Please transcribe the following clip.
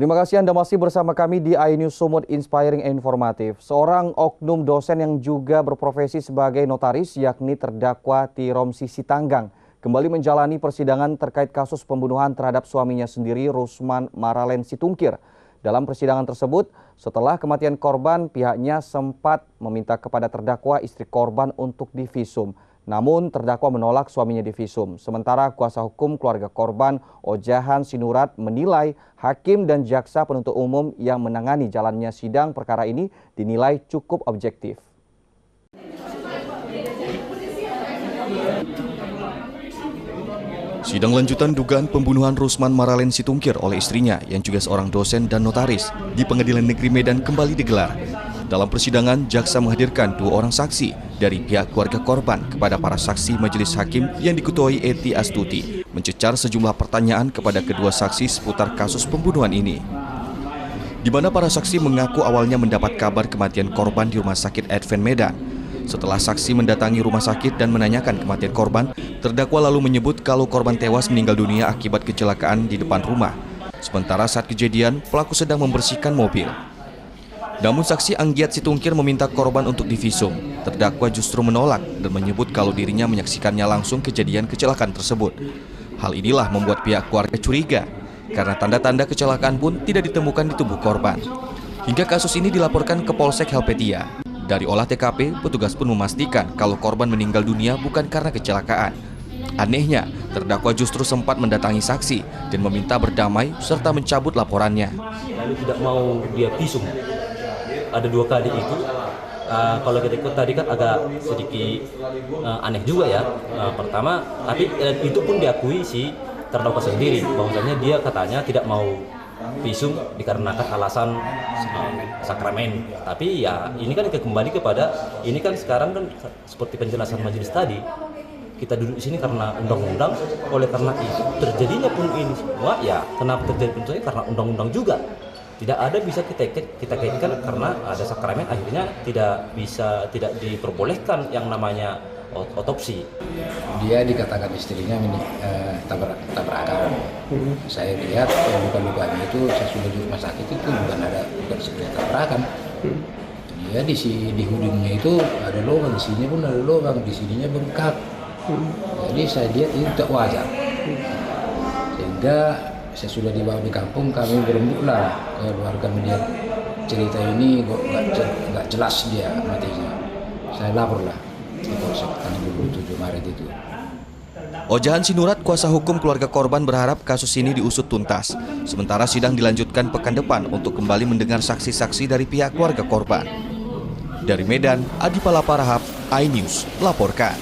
Terima kasih Anda masih bersama kami di iNews Sumut Inspiring and Informatif. Seorang oknum dosen yang juga berprofesi sebagai notaris yakni terdakwa Tiromsi Sitanggang kembali menjalani persidangan terkait kasus pembunuhan terhadap suaminya sendiri Rusman Maralen Situngkir. Dalam persidangan tersebut, setelah kematian korban, pihaknya sempat meminta kepada terdakwa istri korban untuk divisum. Namun terdakwa menolak suaminya divisum. Sementara kuasa hukum keluarga korban Ojahan Sinurat menilai hakim dan jaksa penuntut umum yang menangani jalannya sidang perkara ini dinilai cukup objektif. Sidang lanjutan dugaan pembunuhan Rusman Maralen Situngkir oleh istrinya yang juga seorang dosen dan notaris di Pengadilan Negeri Medan kembali digelar. Dalam persidangan, jaksa menghadirkan 2 orang saksi dari pihak keluarga korban kepada para saksi majelis hakim yang diketuai Eti Astuti, mencecar sejumlah pertanyaan kepada kedua saksi seputar kasus pembunuhan ini. Di mana para saksi mengaku awalnya mendapat kabar kematian korban di Rumah Sakit Advent Medan. Setelah saksi mendatangi rumah sakit dan menanyakan kematian korban, terdakwa lalu menyebut kalau korban tewas meninggal dunia akibat kecelakaan di depan rumah. Sementara saat kejadian, pelaku sedang membersihkan mobil. Namun saksi Anggiat Situngkir meminta korban untuk divisum. Terdakwa justru menolak dan menyebut kalau dirinya menyaksikannya langsung kejadian kecelakaan tersebut. Hal inilah membuat pihak keluarga curiga, karena tanda-tanda kecelakaan pun tidak ditemukan di tubuh korban. Hingga kasus ini dilaporkan ke Polsek Helvetia. Dari olah TKP, petugas pun memastikan kalau korban meninggal dunia bukan karena kecelakaan. Anehnya, terdakwa justru sempat mendatangi saksi dan meminta berdamai serta mencabut laporannya. Lalu tidak mau dia visum. Ada 2 kali itu, kalau kita ikut tadi kan agak sedikit aneh juga ya. Pertama, tapi itu pun diakui si terdakwa sendiri, bahwasanya dia katanya tidak mau visum dikarenakan alasan sakramen. Tapi ya ini kan kembali kepada, ini kan sekarang kan seperti penjelasan majelis tadi, kita duduk di sini karena undang-undang, oleh karena itu terjadinya pun ini semua ya kenapa terjadi pun karena undang-undang juga. Tidak ada bisa kita kaitkan karena ada sakramen, akhirnya tidak diperbolehkan yang namanya otopsi. Dia dikatakan istrinya tabrakan. Saya lihat luka-lukanya itu sesudah di rumah sakit itu bukan sebenarnya tabrakan. Dia di hidungnya itu ada lubang, di sini pun ada lubang, di sininya bengkak. Jadi saya lihat itu tidak wajar. Sehingga saya sudah dibawa di kampung, kami berembuklah ke keluarga melihat cerita ini kok nggak jelas dia matinya. Saya laporlah di Polsek tanggal 27 Maret itu. Ojahan Sinurat, kuasa hukum keluarga korban, berharap kasus ini diusut tuntas. Sementara sidang dilanjutkan pekan depan untuk kembali mendengar saksi-saksi dari pihak keluarga korban. Dari Medan, Adi Palaparahap, iNews laporkan.